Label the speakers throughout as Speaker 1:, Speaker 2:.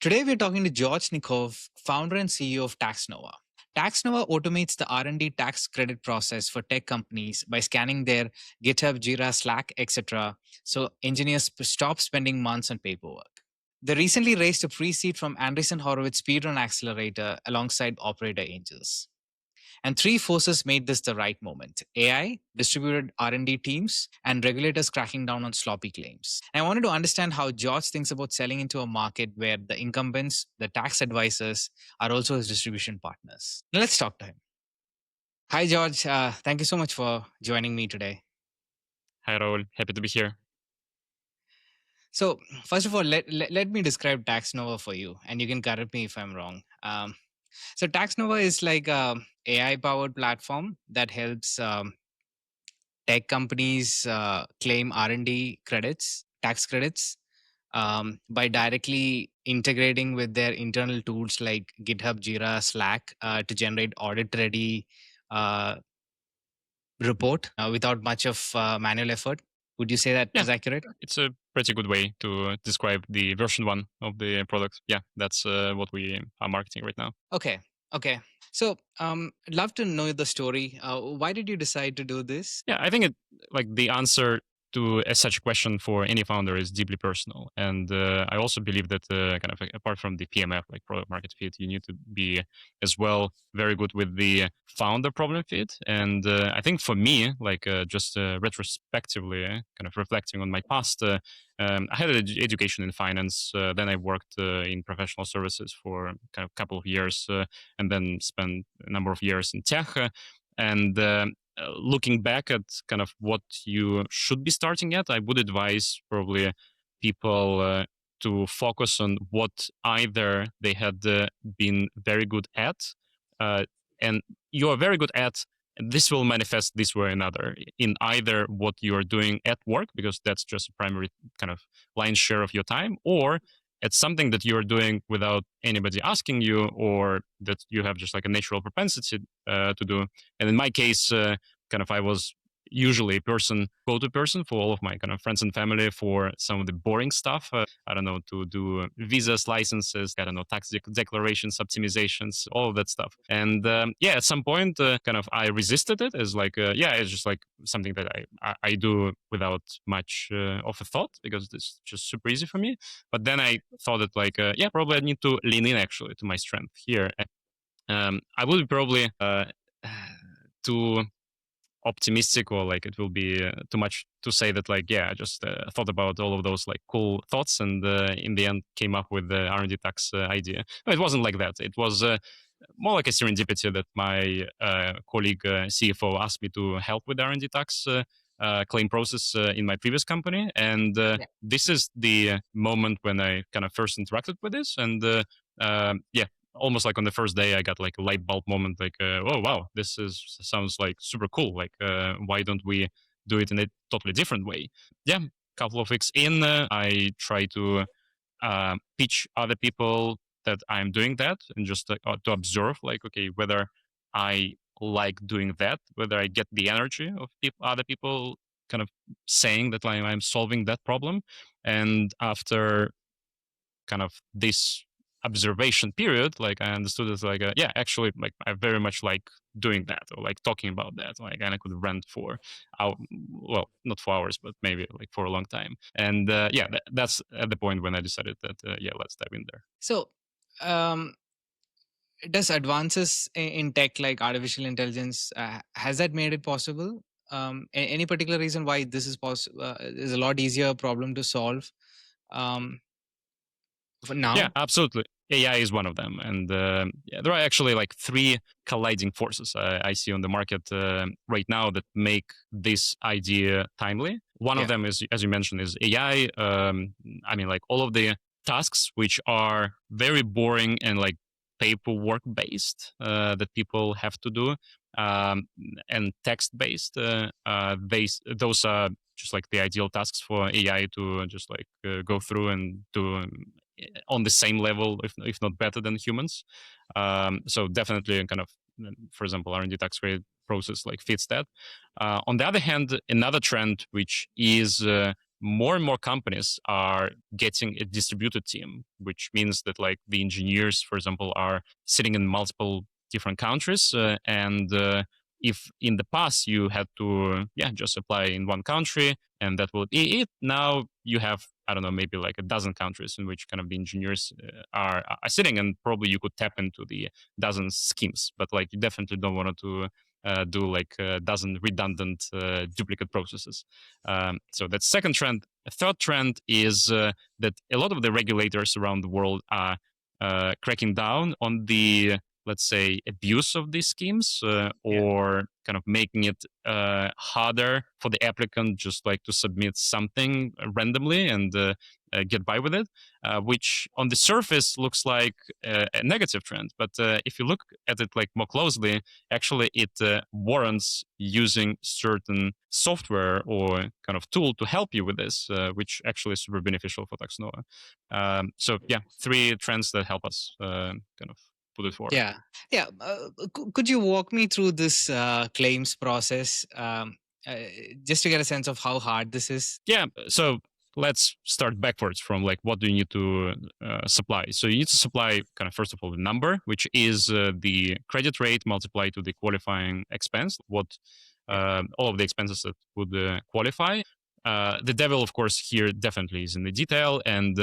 Speaker 1: Today, we're talking to George Nikov, founder and CEO of Taxnova. Taxnova automates the R&D tax credit process for tech companies by scanning their GitHub, Jira, Slack, etc. so engineers stop spending months on paperwork. They recently raised a pre-seed from Andreessen Horowitz Speedrun Accelerator alongside operator angels. And three forces made this the right moment: AI, distributed R&D teams, and regulators cracking down on sloppy claims. And I wanted to understand how George thinks about selling into a market where the incumbents, the tax advisors, are also his distribution partners. Now let's talk to him. Hi, George. Thank you so much for joining me today.
Speaker 2: Hi, Raul. Happy to be here.
Speaker 1: So, first of all, let me describe Taxnova for you, and you can correct me if I'm wrong. So, Taxnova is like a AI-powered platform that helps tech companies claim R&D credits, tax credits, by directly integrating with their internal tools like GitHub, Jira, Slack to generate audit-ready uh, report without much of manual effort. Would you say that
Speaker 2: Yeah.
Speaker 1: is accurate?
Speaker 2: It's a pretty good way to describe the version 1 of the product. Yeah, that's what we are marketing right now.
Speaker 1: Okay. Okay. So, I'd love to know the story. Why did you decide to do this?
Speaker 2: Yeah, I think the answer to such a question for any founder is deeply personal, and I also believe that kind of apart from the PMF, like product market fit, you need to be as well very good with the founder problem fit. And I think for me, just retrospectively, kind of reflecting on my past. I had an education in finance. Then I worked in professional services for kind of a couple of years, and then spent a number of years in tech. And looking back at kind of what you should be starting at, I would advise probably people to focus on what either they had been very good at, and you are very good at. This will manifest this way or another in either what you are doing at work, because that's just a primary kind of lion's share of your time, or it's something that you are doing without anybody asking you, or that you have just like a natural propensity to do. And in my case, kind of I was usually a go-to person for all of my kind of friends and family for some of the boring stuff. I don't know, to do visas, licenses, I don't know, tax declarations, optimizations, all of that stuff. And yeah, at some point, kind of I resisted it as like, yeah, it's just like something that I do without much of a thought, because it's just super easy for me. But then I thought that like, yeah, probably I need to lean in actually to my strength here. I would probably too optimistic, or like it will be too much to say that like, yeah, I just thought about all of those like cool thoughts, and in the end came up with the R&D tax idea. No, it wasn't like that. It was more like a serendipity that my colleague CFO asked me to help with the R&D tax claim process in my previous company. And this is the moment when I kind of first interacted with this. And yeah, almost like on the first day, I got like a light bulb moment, like, oh wow, sounds like super cool. Like, why don't we do it in a totally different way? Yeah, a couple of weeks in, I try to pitch other people that I'm doing that, and just to observe, like, okay, whether I like doing that, whether I get the energy of other people kind of saying that like, I'm solving that problem. And after kind of this observation period, like I understood it's like, yeah, actually, like I very much like doing that, or like talking about that. Like, and I could rant for well, not for hours, but maybe like for a long time. And yeah, that's at the point when I decided that, yeah, let's dive in there.
Speaker 1: So, does advances in tech like artificial intelligence has that made it possible? Any particular reason why this is possible? Is a lot easier problem to solve for now?
Speaker 2: Yeah, absolutely. AI is one of them, and yeah, there are actually like three colliding forces I see on the market right now that make this idea timely. One of them is, as you mentioned, is AI. I mean, like all of the tasks which are very boring and like paperwork based that people have to do, and text based. Those are just like the ideal tasks for AI to just like go through and do on the same level, if not better than humans. So definitely, kind of, for example, R&D tax credit process like fits that. On the other hand, another trend which is more and more companies are getting a distributed team, which means that like the engineers, for example, are sitting in multiple different countries. And if in the past you had to, just apply in one country and that will be it, now you have, I don't know, maybe like a dozen countries in which kind of the engineers are sitting, and probably you could tap into the dozen schemes, but like you definitely don't want to do like a dozen redundant duplicate processes. So that's second trend. A third trend is that a lot of the regulators around the world are cracking down on the, let's say, abuse of these schemes, or kind of making it harder for the applicant just like to submit something randomly and get by with it, which on the surface looks like a negative trend. But if you look at it like more closely, actually it warrants using certain software or kind of tool to help you with this, which actually is super beneficial for Taxnova. So yeah, three trends that help us kind of put it forward.
Speaker 1: Yeah, yeah. Could you walk me through this claims process, uh, just to get a sense of how hard this is?
Speaker 2: Yeah, so let's start backwards from like what do you need to supply. So you need to supply kind of first of all the number, which is the credit rate multiplied to the qualifying expense, what all of the expenses that would qualify. The devil, of course, here definitely is in the detail. And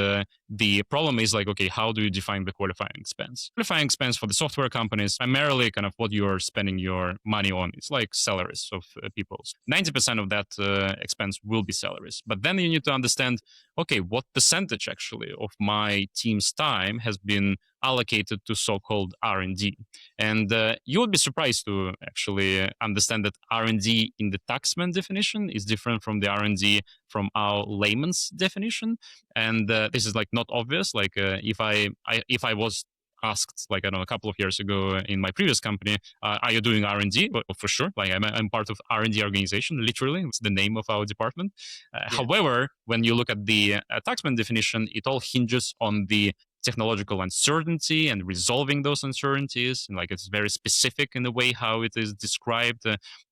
Speaker 2: the problem is like, okay, how do you define the qualifying expense? Qualifying expense for the software companies, primarily kind of what you're spending your money on. It's like salaries of people. 90% of that expense will be salaries. But then you need to understand, okay, what percentage actually of my team's time has been allocated to so-called R&D. And you would be surprised to actually understand that R&D in the taxman definition is different from the R&D from our layman's definition. And this is like not obvious. Like if I was asked like I don't know a couple of years ago in my previous company, are you doing R&D? Well, for sure, like I'm part of R&D organization. Literally, it's the name of our department.
Speaker 1: Yeah.
Speaker 2: However, when you look at the taxman definition, it all hinges on the technological uncertainty and resolving those uncertainties, and like it's very specific in the way how it is described,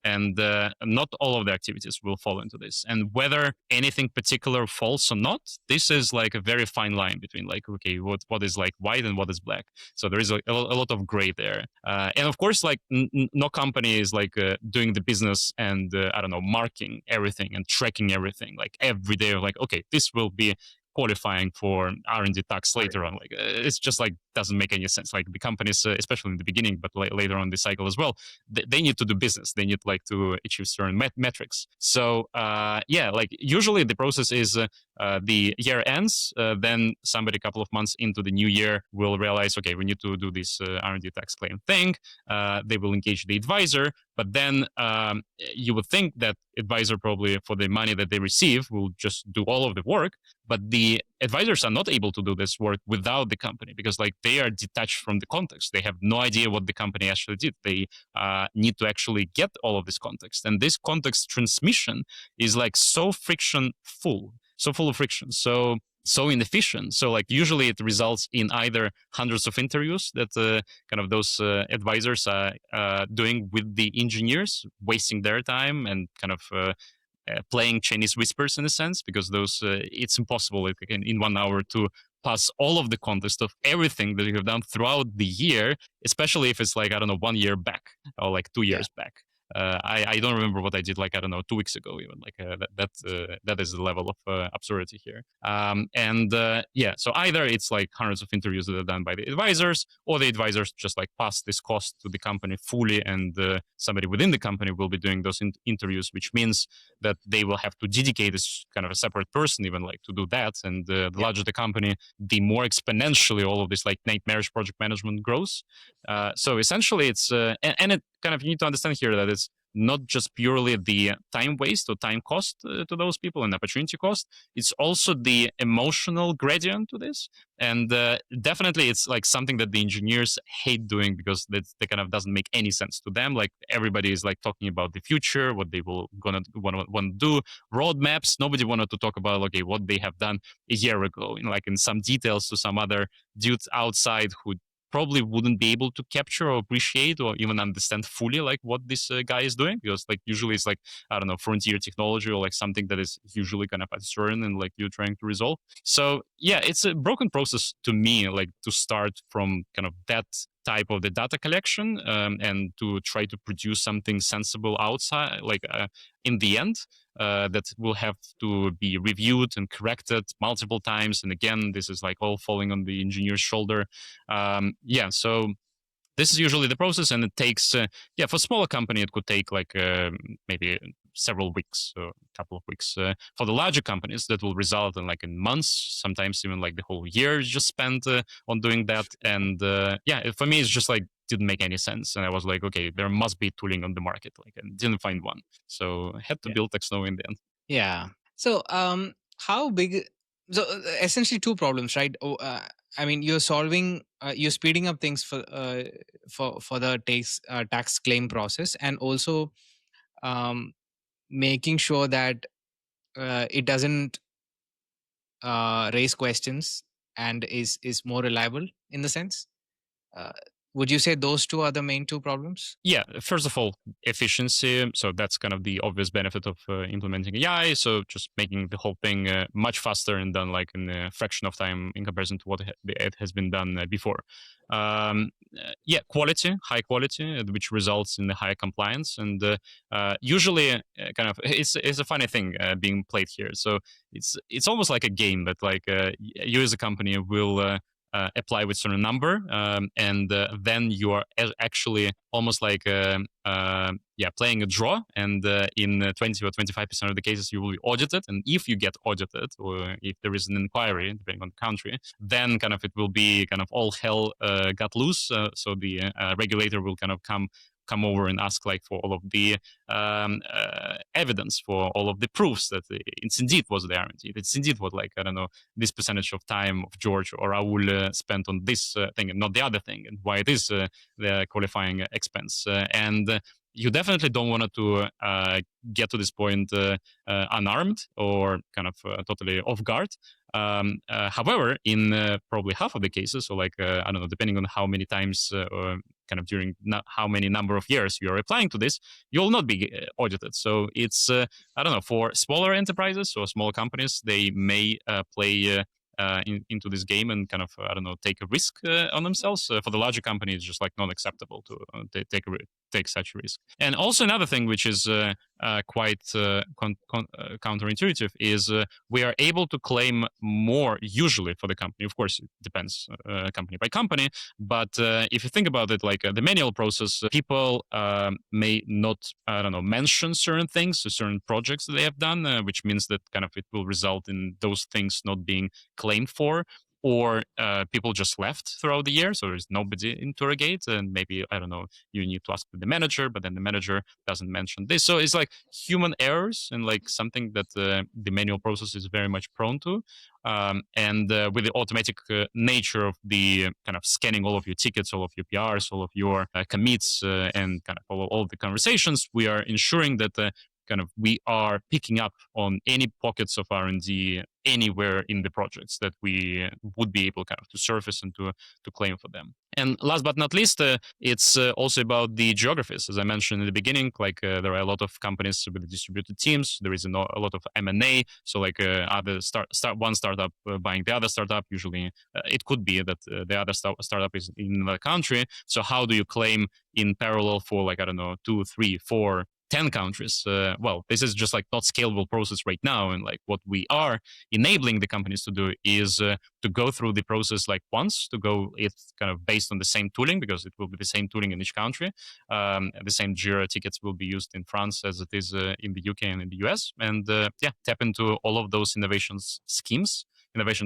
Speaker 2: and not all of the activities will fall into this. And whether anything particular falls or not, this is like a very fine line between like, okay, what is like white and what is black. So there is a lot of gray there. And of course, like no company is like doing the business and I don't know, marking everything and tracking everything like every day of like, okay, this will be qualifying for R&D tax later on. Like it's just like doesn't make any sense. Like the companies, especially in the beginning, but later on the cycle as well, they need to do business. They need like to achieve certain metrics. So yeah, like usually the process is the year ends, then somebody a couple of months into the new year will realize, okay, we need to do this R&D tax claim thing. They will engage the advisor, but then you would think that advisor probably for the money that they receive will just do all of the work, but the advisors are not able to do this work without the company because like they are detached from the context. They have no idea what the company actually did. They need to actually get all of this context, and this context transmission is like so full of friction, so inefficient. So like usually it results in either hundreds of interviews that kind of those advisors are doing with the engineers, wasting their time and kind of playing Chinese whispers in a sense, because those it's impossible like, in 1 hour to pass all of the context of everything that you have done throughout the year, especially if it's like, I don't know, 1 year back or like 2 years back. I don't remember what I did like, I don't know, 2 weeks ago even. Like that is the level of absurdity here. And yeah, so either it's like hundreds of interviews that are done by the advisors, or the advisors just like pass this cost to the company fully, and somebody within the company will be doing those interviews, which means that they will have to dedicate this kind of a separate person even like to do that. And the larger the company, the more exponentially all of this like nightmarish project management grows. So essentially it's and it kind of, you need to understand here that it's not just purely the time waste or time cost to those people and opportunity cost. It's also the emotional gradient to this. And definitely it's like something that the engineers hate doing because that kind of doesn't make any sense to them. Like everybody is like talking about the future, what they will want to do, roadmaps. Nobody wanted to talk about, okay, what they have done a year ago, like in some details to some other dudes outside who probably wouldn't be able to capture or appreciate or even understand fully like what this guy is doing, because like usually it's like, I don't know, frontier technology or like something that is usually kind of uncertain and like you're trying to resolve. So yeah, it's a broken process to me, like to start from kind of that type of the data collection, and to try to produce something sensible outside, like in the end, that will have to be reviewed and corrected multiple times. And again, this is like all falling on the engineer's shoulder. Yeah, so this is usually the process, and it takes yeah, for a smaller company it could take like maybe several weeks or a couple of weeks. For the larger companies, that will result in like in months, sometimes even like the whole year is just spent on doing that. And yeah, for me it's just like didn't make any sense, and I was like, okay, there must be tooling on the market, like, and didn't find one, so I had to build Taxnova in the end.
Speaker 1: Yeah. So, how big? So, essentially, two problems, right? I mean, you're speeding up things for the tax claim process, and also um, making sure that it doesn't raise questions and is more reliable in the sense. Uh, would you say those two are the main two problems?
Speaker 2: Yeah, first of all, efficiency. So that's kind of the obvious benefit of implementing AI. So just making the whole thing much faster and done like in a fraction of time in comparison to what it has been done before. Yeah, quality, high quality, which results in the higher compliance. And usually, kind of, it's a funny thing being played here. So it's almost like a game that like you as a company will. Apply with certain number, and then you are actually almost like yeah, playing a draw, and in 20 or 25% of the cases you will be audited, and if you get audited or if there is an inquiry depending on the country, then kind of it will be kind of all hell got loose. So the regulator will kind of come over and ask like for all of the evidence, for all of the proofs that it's indeed was the R&D. It's indeed what, like, I don't know, this percentage of time of George or Raul spent on this thing and not the other thing, and why it is the qualifying expense. And you definitely don't want to get to this point unarmed or kind of totally off guard. However, in probably half of the cases, or like, I don't know, depending on how many times or kind of during how many number of years you're applying to this, you'll not be audited. So it's, I don't know, for smaller enterprises or small companies, they may play into this game and kind of, I don't know, take a risk on themselves. For the larger company, it's just like not acceptable to take such a risk. And also another thing which is quite counterintuitive is we are able to claim more usually for the company. Of course, it depends company by company, but if you think about it, like the manual process, people may not, I don't know, mention certain things, certain projects that they have done, which means that kind of it will result in those things not being claimed for, or people just left throughout the year, so there's nobody to interrogate, and maybe, I don't know, you need to ask the manager, but then the manager doesn't mention this. So it's like human errors, and like something that the manual process is very much prone to. And with the automatic nature of the kind of scanning all of your tickets, all of your PRs, all of your commits, and kind of all of the conversations, we are ensuring that kind of we are picking up on any pockets of R&D anywhere in the projects that we would be able kind of to surface and to claim for them. And last but not least, it's also about the geographies. As I mentioned in the beginning, like there are a lot of companies with distributed teams. There is a lot of M&A. So like other one startup buying the other startup. Usually it could be that the other startup is in another country. So how do you claim in parallel for, like, I don't know, 2, 3, 4, 10 countries? Well, this is just like not scalable process right now. And like what we are enabling the companies to do is to go through the process like once, to go it kind of based on the same tooling, because it will be the same tooling in each country. The same Jira tickets will be used in France as it is in the UK and in the US. And yeah, tap into all of those innovation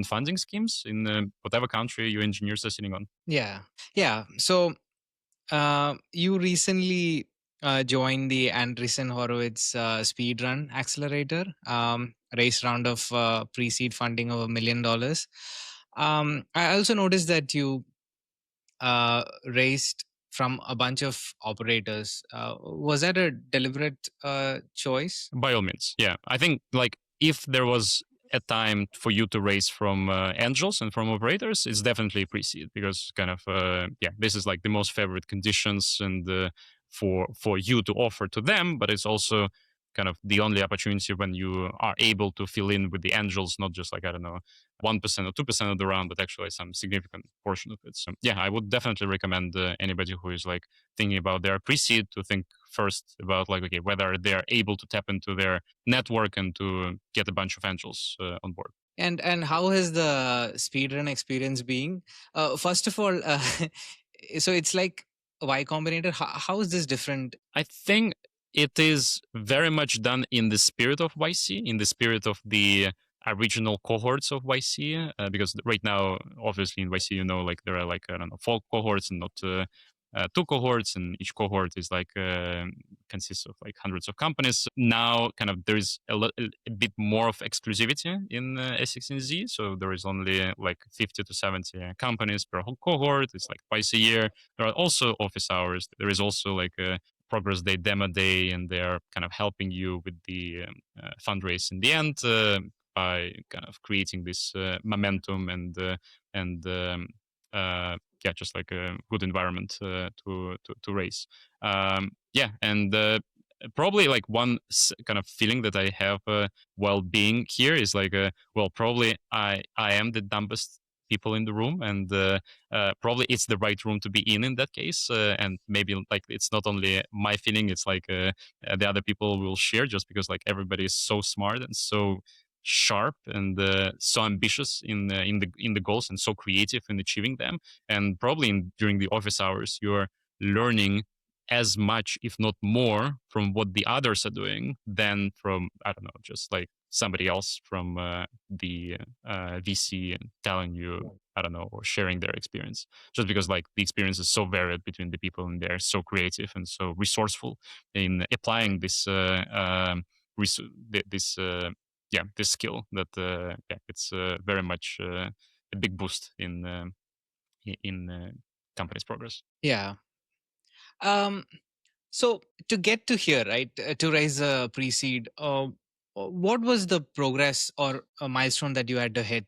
Speaker 2: funding schemes in whatever country your engineers are sitting on.
Speaker 1: Yeah. Yeah. So you recently joined the Andreessen Horowitz speedrun accelerator, raised round of pre-seed funding of $1 million. I also noticed that you raised from a bunch of operators. Was that a deliberate choice?
Speaker 2: By all means, yeah. I think like if there was a time for you to raise from angels and from operators, it's definitely pre-seed, because kind of this is like the most favorite conditions and for you to offer to them, but it's also kind of the only opportunity when you are able to fill in with the angels, not just like, I don't know, 1% or 2% of the round, but actually some significant portion of it. So yeah, I would definitely recommend anybody who is like thinking about their pre-seed to think first about like, okay, whether they're able to tap into their network and to get a bunch of angels on board.
Speaker 1: And how has the speedrun experience been? First of all, so it's like Y Combinator. How is this different?
Speaker 2: I think it is very much done in the spirit of YC, in the spirit of the original cohorts of YC, because right now, obviously in YC, like there are like, I don't know, 4 cohorts and not 2 cohorts, and each cohort is like consists of like hundreds of companies. Now, kind of there is a bit more of exclusivity in a16z, so there is only like 50 to 70 companies per whole cohort. It's like twice a year. There are also office hours. There is also like a progress day, demo day, and they're kind of helping you with the fundraise in the end by kind of creating this momentum and just like a good environment to raise. And probably like one kind of feeling that I have while being here is like, well, probably I am the dumbest people in the room, and probably it's the right room to be in that case, and maybe like it's not only my feeling, it's like the other people will share, just because like everybody is so smart and so sharp and so ambitious in the goals and so creative in achieving them, and probably during the office hours you're learning as much, if not more, from what the others are doing than from, I don't know, just like somebody else from the VC and telling you, I don't know, or sharing their experience. Just because like the experience is so varied between the people, and they're so creative and so resourceful in applying this this this skill, that it's very much a big boost in company's progress.
Speaker 1: Yeah. Um, so to get to here, right, to raise a pre-seed, what was the progress or a milestone that you had to hit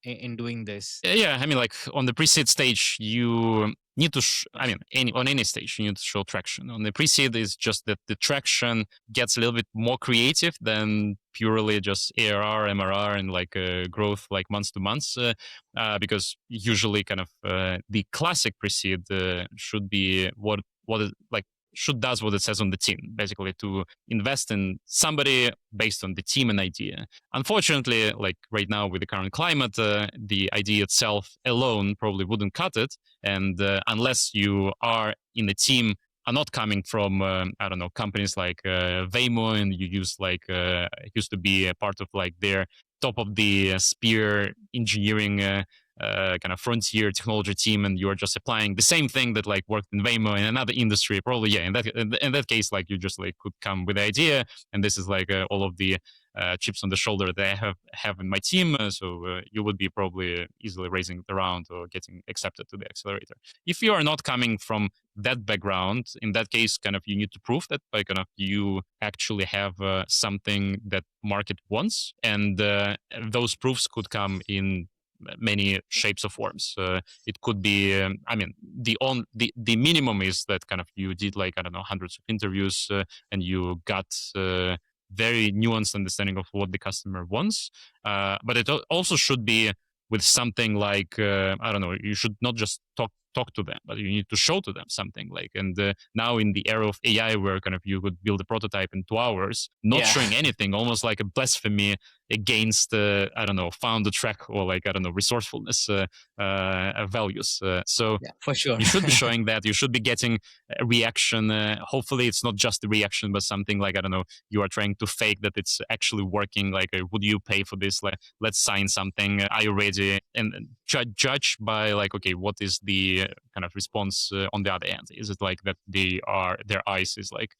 Speaker 1: in doing this?
Speaker 2: Yeah, I mean, like on the pre-seed stage, you need to, on any stage, you need to show traction. On the pre-seed, is just that the traction gets a little bit more creative than purely just ARR, MRR, and like growth, like months to months, because usually kind of the classic pre-seed should be what is like does what it says on the tin, basically to invest in somebody based on the team and idea. Unfortunately, like right now with the current climate, the idea itself alone probably wouldn't cut it. And unless you are in the team, are not coming from I don't know, companies like Waymo, and you used to be a part of like their top of the spear engineering kind of frontier technology team, and you're just applying the same thing that like worked in Waymo in another industry, probably in that case, like you just like could come with the idea, and this is like all of the chips on the shoulder that I have in my team. So you would be probably easily raising it around or getting accepted to the accelerator. If you are not coming from that background, in that case, kind of you need to prove that by kind of you actually have something that market wants, and those proofs could come in many shapes or forms. It could be, the minimum is that kind of you did like, I don't know, hundreds of interviews and you got very nuanced understanding of what the customer wants. But it also should be with something like, I don't know, you should not just talk to them, but you need to show to them something like. And now in the era of AI, where kind of you could build a prototype in 2 hours, not showing anything, almost like a blasphemy against I don't know, founder track, or like, I don't know, resourcefulness values. So
Speaker 1: Yeah, for sure.
Speaker 2: you should be showing that. You should be getting a reaction. Hopefully it's not just a reaction, but something like, I don't know, you are trying to fake that it's actually working. Like, would you pay for this? Like, let's sign something. Are you ready? And judge by like, okay, what is the kind of response on the other end? Is it like that their eyes is like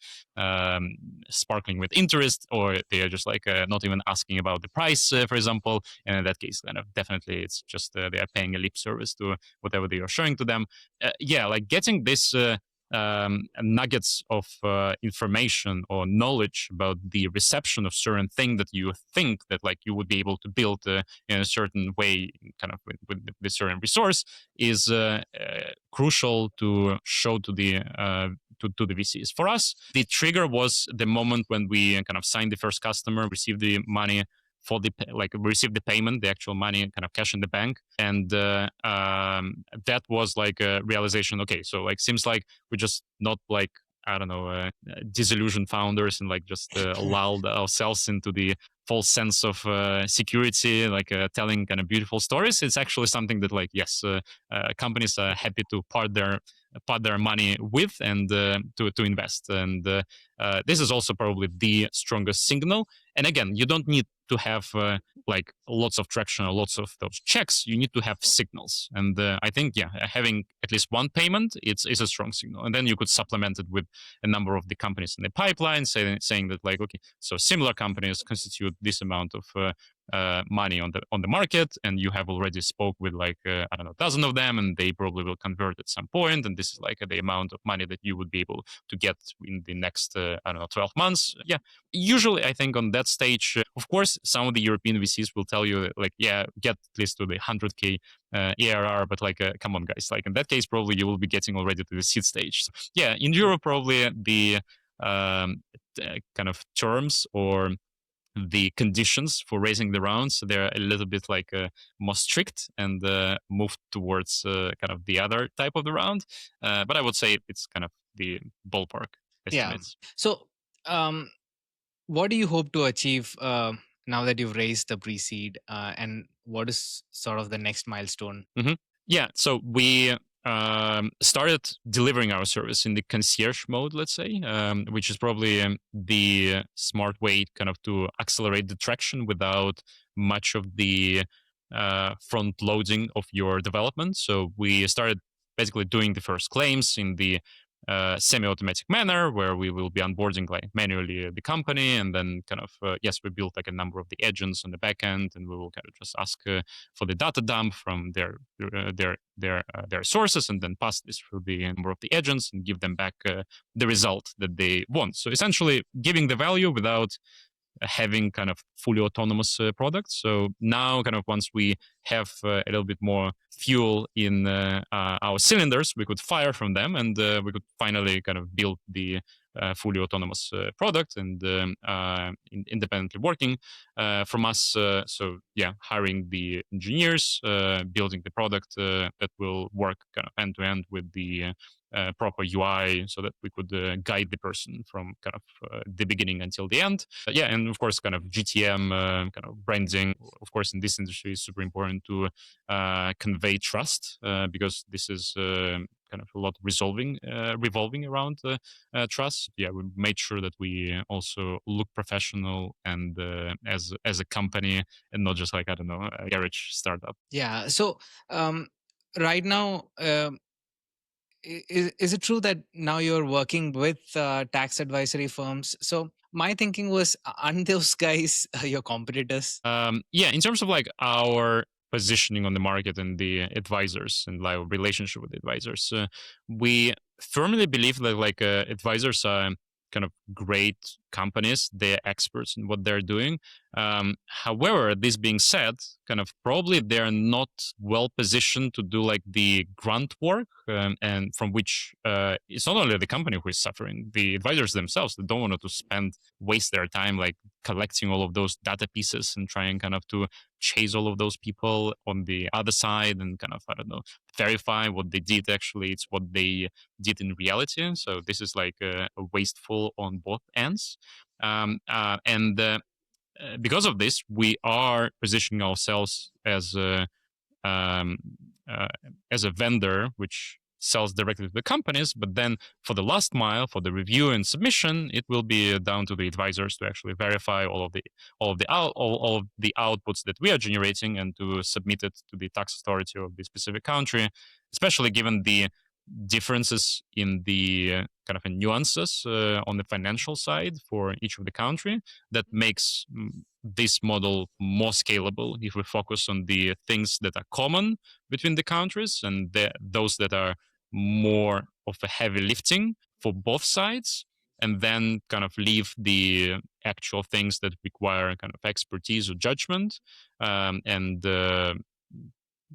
Speaker 2: sparkling with interest, or they are just like not even asking about the price, for example? And in that case, kind of definitely it's just they are paying a lip service to whatever they are showing to them. Like getting this nuggets of information or knowledge about the reception of certain thing that you think that like you would be able to build in a certain way, kind of with certain resource, is crucial to show to the to the VCs. For us, the trigger was the moment when we kind of signed the first customer, received the money for the we received the payment, the actual money, kind of cash in the bank, and that was like a realization. Okay, so like seems like we're just not like, I don't know, disillusioned founders and like just lulled ourselves into the false sense of security, like telling kind of beautiful stories. It's actually something that like yes, companies are happy to part their money with and to invest. And this is also probably the strongest signal. And again, you don't need to have like lots of traction or lots of those checks. You need to have signals. And I think, yeah, having at least one payment, it's a strong signal. And then you could supplement it with a number of the companies in the pipeline saying that like, okay, so similar companies constitute this amount of money on the market, and you have already spoke with like I don't know, dozen of them, and they probably will convert at some point, and this is like the amount of money that you would be able to get in the next I don't know, 12 months. Yeah, usually I think on that stage, of course, some of the European VCs will tell you like, yeah, get at least to the 100k ARR, but like come on guys, like in that case probably you will be getting already to the seed stage. So, yeah, in Europe probably the kind of terms or the conditions for raising the rounds, they're a little bit like more strict and moved towards kind of the other type of the round. But I would say it's kind of the ballpark estimates.
Speaker 1: Yeah. So, what do you hope to achieve now that you've raised the pre-seed, and what is sort of the next milestone?
Speaker 2: Mm-hmm. Yeah, so we started delivering our service in the concierge mode, let's say, which is probably the smart way kind of to accelerate the traction without much of the front loading of your development. So we started basically doing the first claims in the semi-automatic manner, where we will be onboarding like manually the company, and then kind of yes, we built like a number of the agents on the back end, and we will kind of just ask for the data dump from their sources, and then pass this through the number of the agents and give them back the result that they want. So essentially, giving the value without having kind of fully autonomous products. So now kind of once we have a little bit more fuel in our cylinders, we could fire from them, and we could finally kind of build the fully autonomous product and independently working from us. So yeah, hiring the engineers, building the product that will work kind of end to end with the proper UI, so that we could guide the person from kind of the beginning until the end. Yeah, and of course, kind of GTM, kind of branding. Of course, in this industry, is super important to convey trust because this is kind of a lot revolving around trust. Yeah, we made sure that we also look professional and as a company, and not just like, I don't know, a garage startup.
Speaker 1: Yeah. So, right now, is it true that now you're working with tax advisory firms? So my thinking was, aren't those guys your competitors?
Speaker 2: Yeah, in terms of like our positioning on the market and the advisors and like relationship with advisors, we firmly believe that like advisors are kind of great companies. They're experts in what they're doing. However, this being said, kind of probably they're not well positioned to do like the grunt work, and from which it's not only the company who is suffering, the advisors themselves, they don't want to waste their time like collecting all of those data pieces and trying kind of to chase all of those people on the other side and kind of, I don't know, verify what they did actually. It's what they did in reality. So this is like a wasteful on both ends. And because of this, we are positioning ourselves um, as a vendor which sells directly to the companies, but then for the last mile, for the review and submission, it will be down to the advisors to actually verify all of the outputs that we are generating and to submit it to the tax authority of the specific country, especially given the differences in the kind of nuances on the financial side for each of the country that makes this model more scalable if we focus on the things that are common between the countries and those that are more of a heavy lifting for both sides, and then kind of leave the actual things that require kind of expertise or judgment, and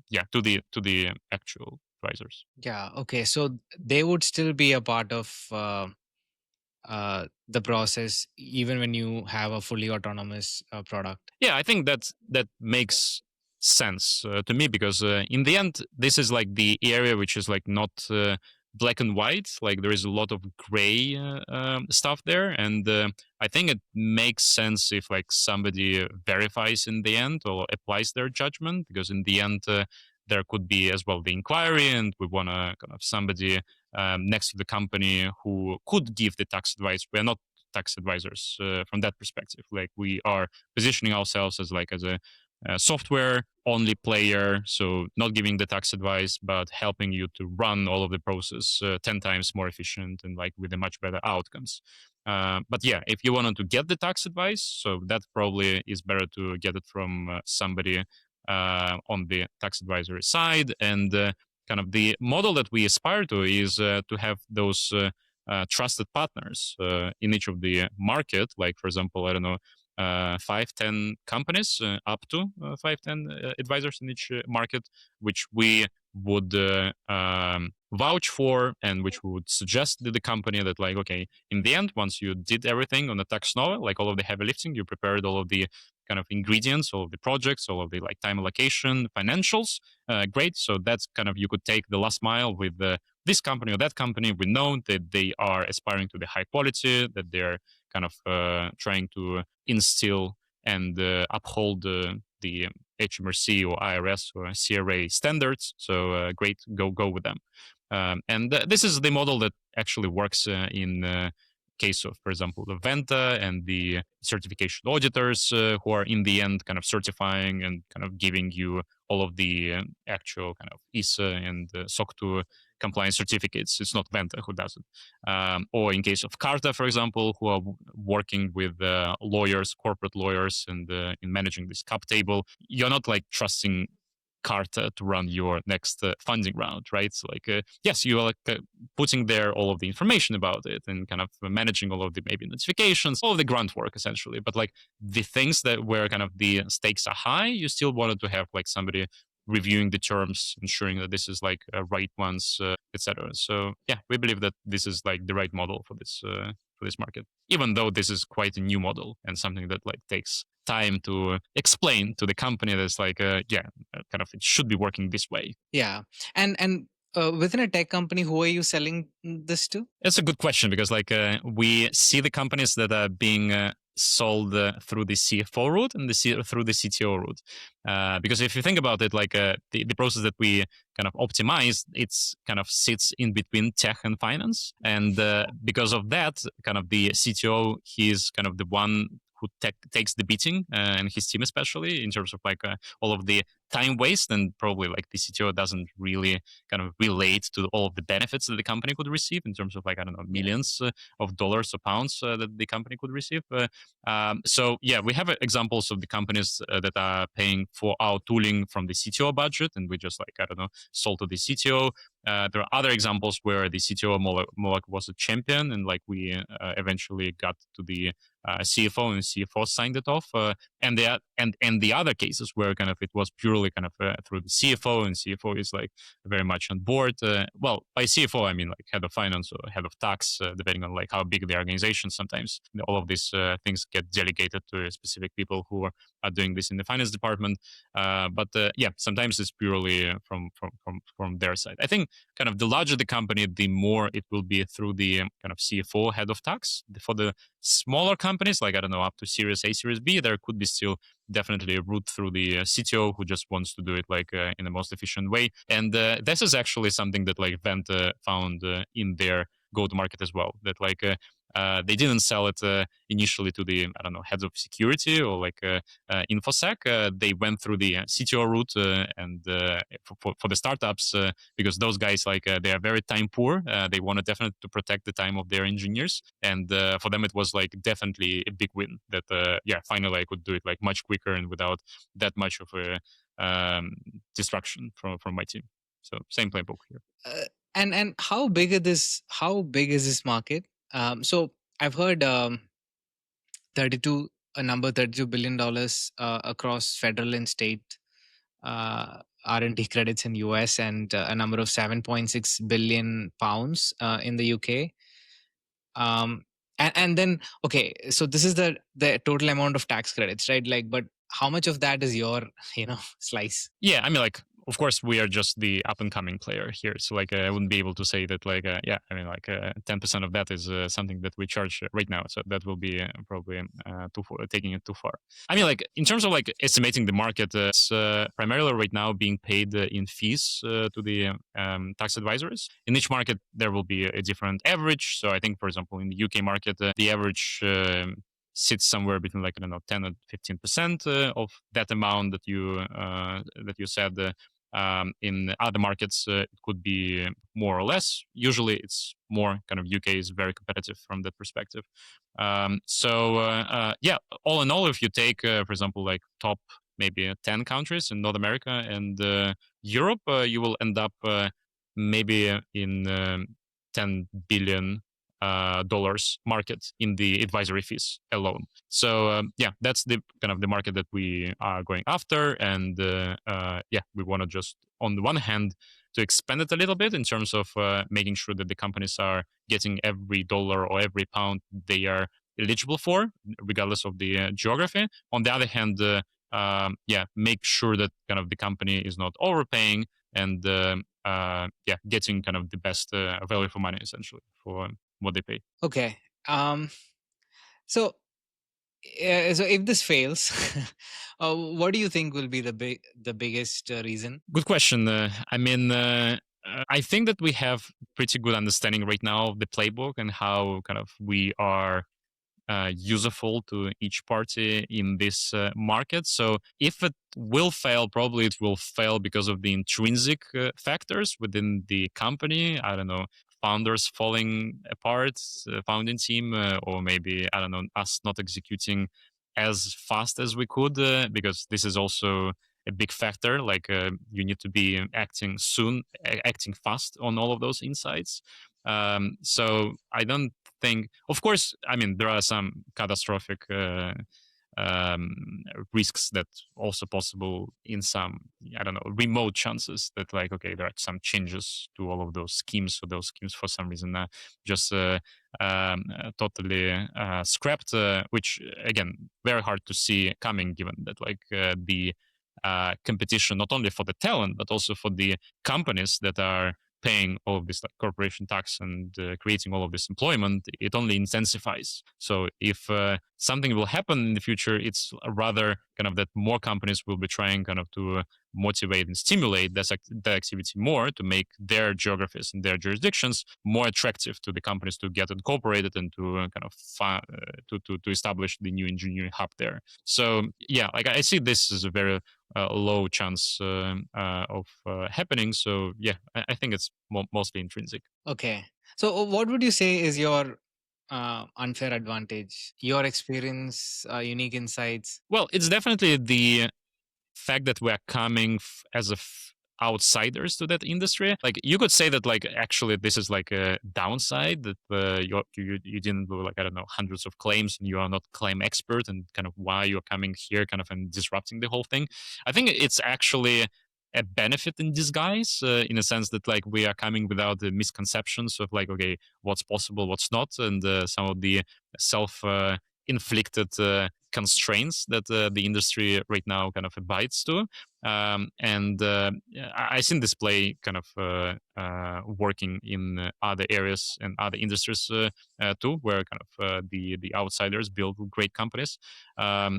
Speaker 2: yeah, to the actual advisors.
Speaker 1: Yeah. Okay. So they would still be a part of the process, even when you have a fully autonomous product.
Speaker 2: Yeah, I think that makes sense to me, because in the end, this is like the area which is like not black and white. Like there is a lot of gray stuff there, and I think it makes sense if like somebody verifies in the end or applies their judgment, because in the end there could be as well the inquiry, and we want to kind of somebody next to the company who could give the tax advice. We're not tax advisors from that perspective. Like we are positioning ourselves as like as a software only player, so not giving the tax advice, but helping you to run all of the process 10 times more efficient and like with a much better outcomes. But yeah, if you wanted to get the tax advice, so that probably is better to get it from somebody on the tax advisory side. And kind of the model that we aspire to is to have those trusted partners in each of the market. Like for example, I don't know, 5-10 companies, up to 5-10 advisors in each market, which we would vouch for, and which we would suggest to the company that like, okay, in the end, once you did everything on the Taxnova, like all of the heavy lifting, you prepared all of the kind of ingredients, all of the projects, all of the like time allocation, financials, great. So that's kind of, you could take the last mile with this company or that company. We know that they are aspiring to the high quality, that they're kind of trying to instill and uphold the HMRC or IRS or CRA standards. So great, go with them. And this is the model that actually works in case of, for example, the Venta and the certification auditors who are in the end kind of certifying and kind of giving you all of the actual kind of ISA and SOC 2 compliance certificates. It's not Venta who does it. Or in case of Carta, for example, who are working with lawyers, corporate lawyers, and in managing this cap table, you're not like trusting Carta to run your next funding round, right? So like, yes, you are like putting there all of the information about it and kind of managing all of the maybe notifications, all of the grunt work essentially. But like the things that where kind of the stakes are high, you still wanted to have like somebody reviewing the terms, ensuring that this is like right ones, etc. So yeah, we believe that this is like the right model for this market, even though this is quite a new model and something that like takes time to explain to the company that's like kind of it should be working this way.
Speaker 1: Yeah. And within a tech company, who are you selling this to?
Speaker 2: It's a good question, because like we see the companies that are being sold through the CFO route and through the CTO route. Because if you think about it, like the process that we kind of optimize, it's kind of sits in between tech and finance. And because of that, kind of the CTO, he's kind of the one who takes the beating, and his team especially, in terms of like all of the time waste, and probably like the CTO doesn't really kind of relate to all of the benefits that the company could receive in terms of like, I don't know, millions of dollars or pounds that the company could receive. So yeah, we have examples of the companies that are paying for our tooling from the CTO budget, and we just like, I don't know, sold to the CTO. There are other examples where the CTO more like was a champion, and like we eventually got to the CFO, and CFO signed it off. And the other cases where kind of it was purely kind of through the CFO, and CFO is like very much on board. Well, by CFO I mean like head of finance or head of tax, depending on like how big the organization. Sometimes all of these things get delegated to specific people who are doing this in the finance department. But yeah, sometimes it's purely from their side. I think kind of the larger the company, the more it will be through the kind of CFO, head of tax. For the smaller companies, like I don't know, up to Series A, Series B, there could be still definitely a route through the CTO who just wants to do it like in the most efficient way. And this is actually something that like Vent found in their go-to-market as well. That like they didn't sell it initially to the, I don't know, heads of security or like infosec. They went through the CTO route, and for the startups, because those guys like they are very time poor. They wanted definitely to protect the time of their engineers, and for them it was like definitely a big win that yeah, finally I could do it like much quicker and without that much of a distraction from my team. So same playbook here.
Speaker 1: And how big is this market? So I've heard 32 a number $32 billion across federal and state R&D credits in US, and a number of 7.6 billion pounds in the UK. um and then, okay, so this is the total amount of tax credits, right? Like, but how much of that is your slice?
Speaker 2: Yeah, I mean, like, of course, we are just the up and coming player here. So, like, I wouldn't be able to say that, like, yeah, I mean, like, 10% of that is something that we charge right now. So that will be probably taking it too far. I mean, like, in terms of like estimating the market, it's primarily right now being paid in fees to the tax advisors. In each market, there will be a different average. So I think, for example, in the UK market, the average sits somewhere between, like, I don't know, 10 and 15% of that amount that you said. In other markets, it could be more or less. Usually, it's more. Kind of UK is very competitive from that perspective. Yeah, all in all, if you take, for example, like top maybe 10 countries in North America and Europe, you will end up maybe in 10 billion dollars market in the advisory fees alone. So yeah, that's the kind of the market that we are going after, and yeah, we want to just, on the one hand, to expand it a little bit in terms of making sure that the companies are getting every dollar or every pound they are eligible for, regardless of the geography. On the other hand, yeah, make sure that kind of the company is not overpaying and yeah, getting kind of the best value for money essentially for what they pay.
Speaker 1: Okay. So so if this fails, what do you think will be the biggest reason?
Speaker 2: Good question. I mean, I think that we have pretty good understanding right now of the playbook and how kind of we are useful to each party in this market. So if it will fail, probably it will fail because of the intrinsic factors within the company. I don't know, founders falling apart, founding team, or maybe, I don't know, us not executing as fast as we could, because this is also a big factor. Like, you need to be acting soon, acting fast on all of those insights. So I don't think, of course, I mean, there are some catastrophic um, risks that also possible in some, I don't know, remote chances that, like, okay, there are some changes to all of those schemes. So those schemes for some reason just totally scrapped, which again, very hard to see coming, given that, like, the competition, not only for the talent, but also for the companies that are paying all of this, like, corporation tax and creating all of this employment, it only intensifies. So if something will happen in the future, it's rather kind of that more companies will be trying kind of to motivate and stimulate that activity more to make their geographies and their jurisdictions more attractive to the companies to get incorporated and to kind of to establish the new engineering hub there. So yeah, like, I see this as a very low chance of happening. So yeah, I think it's mostly intrinsic.
Speaker 1: Okay. So what would you say is your unfair advantage? Your experience, unique insights?
Speaker 2: Well, it's definitely the fact that we're coming as outsiders to that industry. Like, you could say that, like, actually this is like a downside that you didn't do, like, I don't know, hundreds of claims and you are not claim expert, and kind of why you're coming here kind of and disrupting the whole thing. I think it's actually a benefit in disguise, in a sense that, like, we are coming without the misconceptions of, like, okay, what's possible, what's not, and some of the self inflicted constraints that the industry right now kind of abides to. And I've seen this play kind of working in other areas and other industries too, where kind of the outsiders build great companies. Yeah,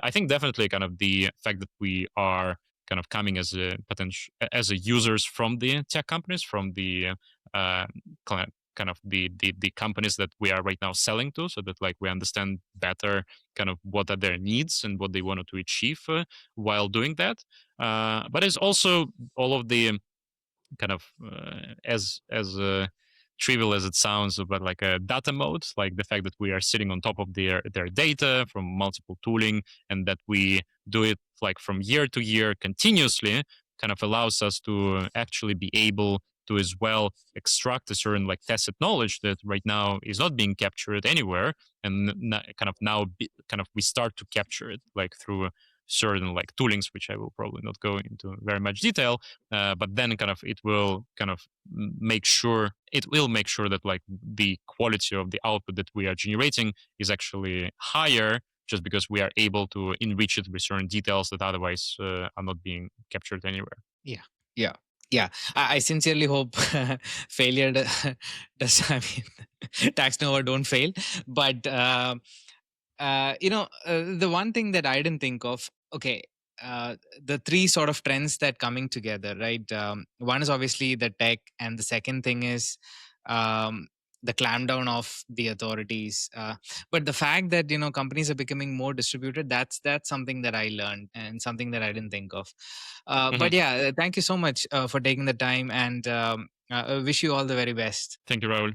Speaker 2: I think definitely kind of the fact that we are kind of coming as a potential as a users from the tech companies, from the uh, kind of the companies that we are right now selling to, so that, like, we understand better kind of what are their needs and what they wanted to achieve while doing that. But it's also all of the kind of as trivial as it sounds, but like a data modes, like the fact that we are sitting on top of their data from multiple tooling, and that we do it, like, from year to year continuously kind of allows us to actually be able to as well extract a certain like tacit knowledge that right now is not being captured anywhere, and kind of we start to capture it like through certain like toolings, which I will probably not go into very much detail, but then kind of it will kind of make sure that like the quality of the output that we are generating is actually higher, just because we are able to enrich it with certain details that otherwise are not being captured anywhere.
Speaker 1: Yeah. Yeah. Yeah. I sincerely hope failure does, I mean, Taxnova don't fail. But, the one thing that I didn't think of, okay, the three sort of trends that coming together, right? One is obviously the tech, and the second thing is um, the clampdown of the authorities. But the fact that companies are becoming more distributed, that's something that I learned and something that I didn't think of.
Speaker 2: Mhm.
Speaker 1: But yeah, thank you so much for taking the time, and I wish you all the very best.
Speaker 2: Thank you, Raul.